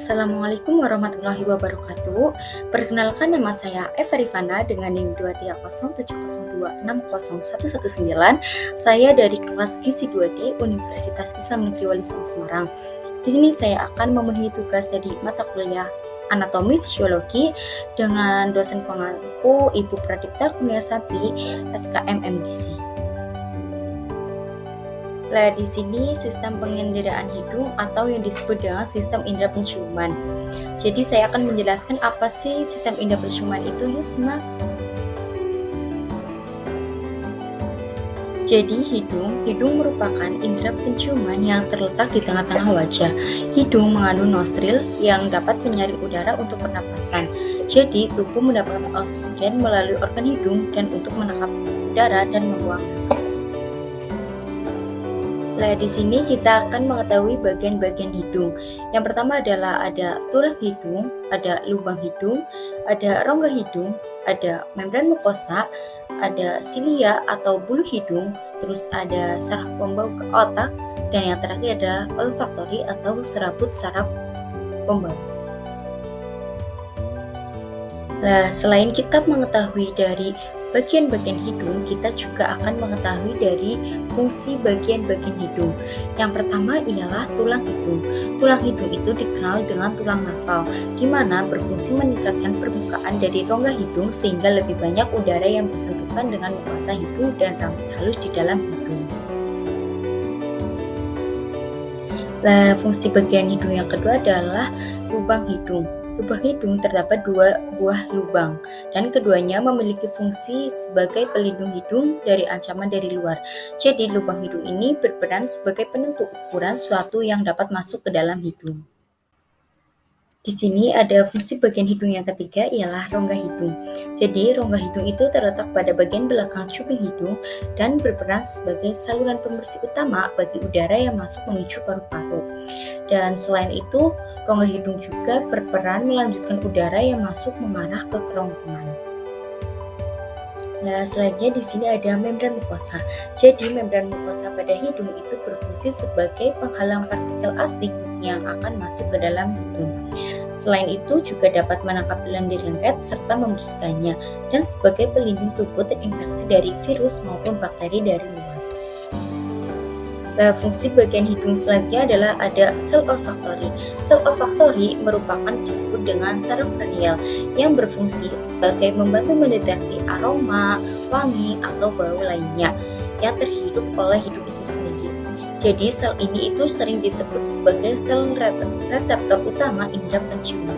Assalamualaikum warahmatullahi wabarakatuh. Perkenalkan, nama saya Eva Rifana dengan NIM 23070260119. Saya dari kelas Gizi 2D Universitas Islam Negeri Wali Songo Semarang. Di sini saya akan memenuhi tugas dari mata kuliah Anatomi Fisiologi dengan dosen pengampu Ibu Pradipta Kurniasati, SKM MGisi. Nah, di sini sistem pengenderaan hidung atau yang disebut dengan sistem indera penciuman. Jadi saya akan menjelaskan apa sih sistem indera penciuman itu, yuk simak. Jadi hidung merupakan indera penciuman yang terletak di tengah-tengah wajah. Hidung mengandung nostril yang dapat menyaring udara untuk pernapasan. Jadi tubuh mendapatkan oksigen melalui organ hidung dan untuk menangkap udara dan membuang nafas. Nah, di sini kita akan mengetahui bagian-bagian hidung. Yang pertama adalah ada tulang hidung, ada lubang hidung, ada rongga hidung, ada membran mukosa, ada silia atau bulu hidung, terus ada saraf pembau ke otak, dan yang terakhir adalah olfaktori atau serabut saraf pembau. Nah, selain kita mengetahui dari bagian-bagian hidung, kita juga akan mengetahui dari fungsi bagian-bagian hidung. Yang pertama ialah tulang hidung. Tulang hidung itu dikenal dengan tulang nasal, di mana berfungsi meningkatkan permukaan dari rongga hidung sehingga lebih banyak udara yang bersentuhan dengan mukosa hidung dan rambut halus di dalam hidung. Nah, fungsi bagian hidung yang kedua adalah lubang hidung. Lubang hidung terdapat 2 buah lubang, dan keduanya memiliki fungsi sebagai pelindung hidung dari ancaman dari luar. Jadi, lubang hidung ini berperan sebagai penentu ukuran suatu yang dapat masuk ke dalam hidung. Di sini ada fungsi bagian hidung yang ketiga ialah rongga hidung. Jadi, rongga hidung itu terletak pada bagian belakang cuping hidung dan berperan sebagai saluran pembersih utama bagi udara yang masuk menuju paru-paru. Dan selain itu, rongga hidung juga berperan melanjutkan udara yang masuk mengarah ke kerongkongan. Nah, selanjutnya di sini ada membran mukosa. Jadi, membran mukosa pada hidung itu berfungsi sebagai penghalang partikel asing yang akan masuk ke dalam hidung. Selain itu juga dapat menangkap lendir lengket serta membersihkannya, dan sebagai pelindung tubuh terinfeksi dari virus maupun bakteri dari luar. Nah, fungsi bagian hidung selanjutnya adalah ada sel olfaktori. Sel olfaktori merupakan disebut dengan saraf kranial yang berfungsi sebagai membantu mendeteksi aroma, wangi, atau bau lainnya yang terhirup oleh hidung itu sendiri. Jadi sel ini itu sering disebut sebagai sel reseptor utama indera penciuman.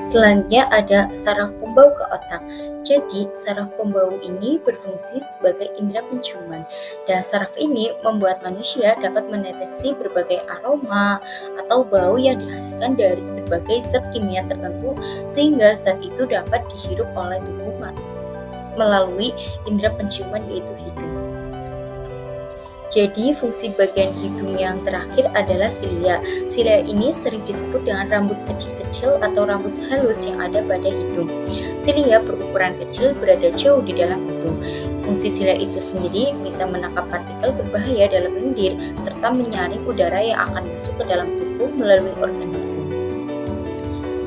Selanjutnya ada saraf pembau ke otak. Jadi saraf pembau ini berfungsi sebagai indera penciuman, dan saraf ini membuat manusia dapat mendeteksi berbagai aroma atau bau yang dihasilkan dari berbagai zat kimia tertentu sehingga zat itu dapat dihirup oleh tubuh melalui indera penciuman yaitu hidung. Jadi fungsi bagian hidung yang terakhir adalah silia. Silia ini sering disebut dengan rambut kecil-kecil atau rambut halus yang ada pada hidung. Silia berukuran kecil, berada jauh di dalam hidung. Fungsi silia itu sendiri bisa menangkap partikel berbahaya dalam lendir serta menyaring udara yang akan masuk ke dalam tubuh melalui organ hidung.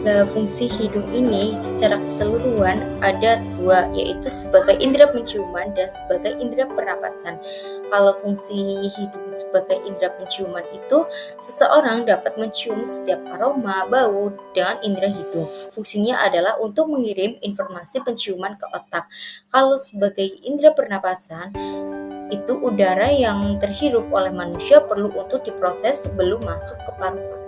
Nah, fungsi hidung ini secara keseluruhan ada 2, yaitu sebagai indera penciuman dan sebagai indera pernapasan. Kalau fungsi hidung sebagai indera penciuman itu, seseorang dapat mencium setiap aroma, bau dengan indera hidung. Fungsinya adalah untuk mengirim informasi penciuman ke otak. Kalau sebagai indera pernapasan, itu udara yang terhirup oleh manusia perlu untuk diproses sebelum masuk ke paru-paru.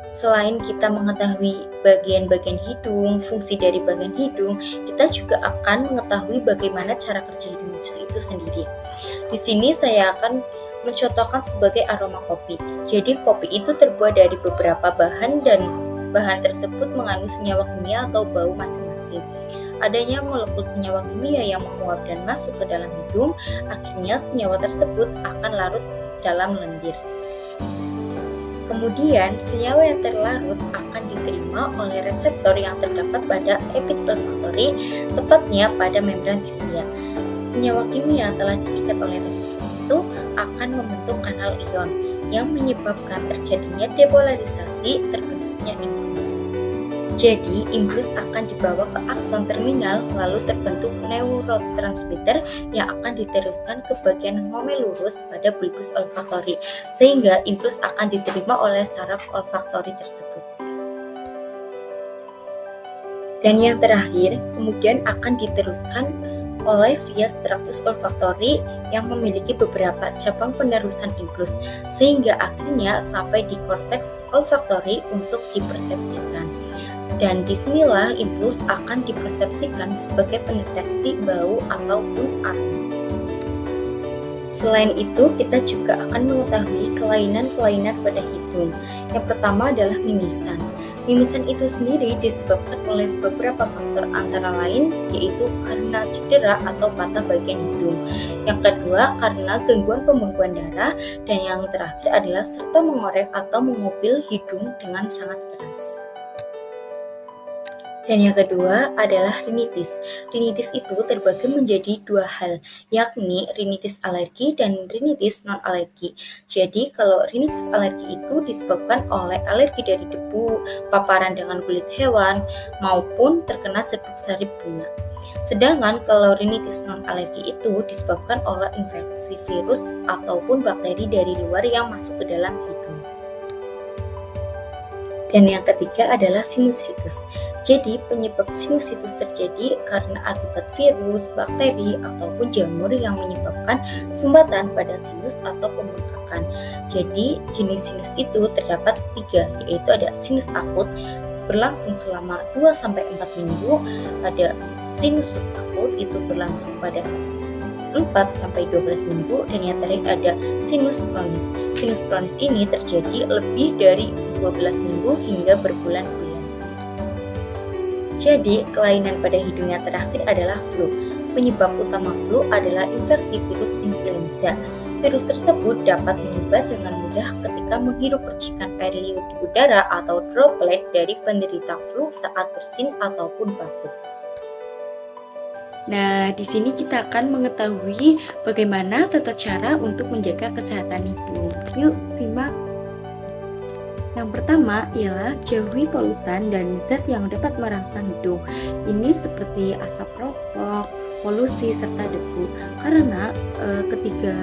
Selain kita mengetahui bagian-bagian hidung, fungsi dari bagian hidung, kita juga akan mengetahui bagaimana cara kerja hidung itu sendiri. Di sini saya akan mencontohkan sebagai aroma kopi. Jadi kopi itu terbuat dari beberapa bahan dan bahan tersebut mengandung senyawa kimia atau bau masing-masing. Adanya molekul senyawa kimia yang menguap dan masuk ke dalam hidung, akhirnya senyawa tersebut akan larut dalam lendir. Kemudian, senyawa yang terlarut akan diterima oleh reseptor yang terdapat pada epithel olfaktori, tepatnya pada membran silia. Senyawa kimia telah diikat oleh reseptor itu akan membentuk kanal ion. yang menyebabkan terjadinya depolarisasi terbentuknya impuls. Jadi, impuls akan dibawa ke akson terminal lalu terbentuk neurotransmitter yang akan diteruskan ke bagian glomerulus pada bulbus olfaktori sehingga impuls akan diterima oleh saraf olfaktori tersebut. Dan yang terakhir, kemudian akan diteruskan oleh via struktus olfaktori yang memiliki beberapa cabang penerusan impuls sehingga akhirnya sampai di korteks olfaktori untuk dipersepsikan. Dan disinilah impuls akan dipersepsikan sebagai pendeteksi bau ataupun aroma. Selain itu, kita juga akan mengetahui kelainan-kelainan pada hidung. Yang pertama adalah mimisan. Mimisan itu sendiri disebabkan oleh beberapa faktor antara lain yaitu karena cedera atau patah bagian hidung. Yang kedua karena gangguan pembekuan darah dan yang terakhir adalah serta mengorek atau mengupil hidung dengan sangat keras. Dan yang kedua adalah rinitis. Rinitis itu terbagi menjadi dua hal, yakni rinitis alergi dan rinitis non-alergi. Jadi kalau rinitis alergi itu disebabkan oleh alergi dari debu, paparan dengan kulit hewan, maupun terkena serbuk sari bunga. Sedangkan kalau rinitis non-alergi itu disebabkan oleh infeksi virus ataupun bakteri dari luar yang masuk ke dalam hidung. Dan yang ketiga adalah sinusitis. Jadi penyebab sinusitis terjadi karena akibat virus, bakteri, ataupun jamur yang menyebabkan sumbatan pada sinus atau pembengkakan. Jadi jenis sinus itu terdapat 3, yaitu ada sinus akut berlangsung selama 2-4 minggu, ada sinus subakut itu berlangsung pada 4-12 minggu, dan yang terakhir ada sinus kronis. Sinus kronis ini terjadi lebih dari 12 minggu hingga berbulan-bulan. Jadi, kelainan pada hidung yang terakhir adalah flu. Penyebab utama flu adalah infeksi virus influenza. Virus tersebut dapat menyebar dengan mudah ketika menghirup percikan air liur di udara atau droplet dari penderita flu saat bersin ataupun batuk. Nah, di sini kita akan mengetahui bagaimana tata cara untuk menjaga kesehatan hidung. Yuk, simak. Yang pertama ialah jauhi polutan dan zat yang dapat merangsang hidung. Ini seperti asap rokok, polusi, serta debu. Karena ketiga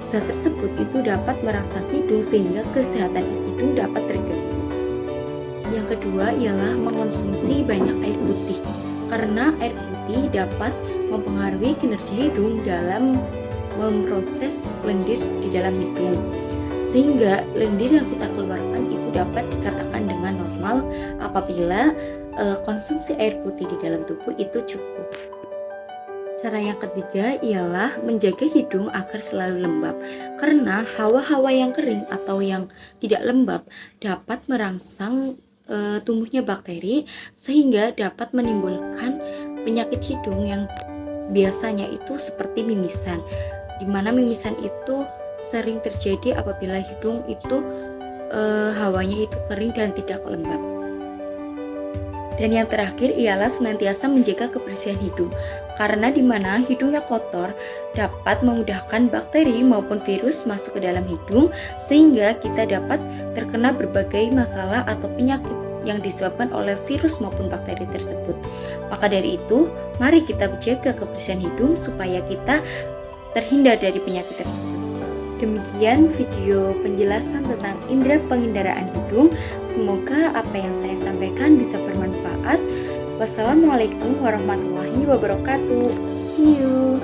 zat tersebut itu dapat merangsang hidung sehingga kesehatan hidung dapat terganggu. Yang kedua ialah mengonsumsi banyak air putih. Karena air putih dapat mempengaruhi kinerja hidung dalam memproses lendir di dalam hidung. Sehingga lendir yang kita keluarkan itu dapat dikatakan dengan normal apabila konsumsi air putih di dalam tubuh itu cukup. Cara yang ketiga ialah menjaga hidung agar selalu lembab. Karena hawa-hawa yang kering atau yang tidak lembab dapat merangsang tumbuhnya bakteri sehingga dapat menimbulkan penyakit hidung yang biasanya itu seperti mimisan, di mana mimisan itu sering terjadi apabila hidung itu hawanya itu kering dan tidak lembab. Dan yang terakhir ialah senantiasa menjaga kebersihan hidung, karena di mana hidungnya kotor dapat memudahkan bakteri maupun virus masuk ke dalam hidung sehingga kita dapat terkena berbagai masalah atau penyakit yang disebabkan oleh virus maupun bakteri tersebut. Maka dari itu, mari kita menjaga kebersihan hidung supaya kita terhindar dari penyakit tersebut. Demikian video penjelasan tentang indera pengendaraan hidung. Semoga apa yang saya sampaikan bisa bermanfaat. Wassalamualaikum warahmatullahi wabarakatuh. See you.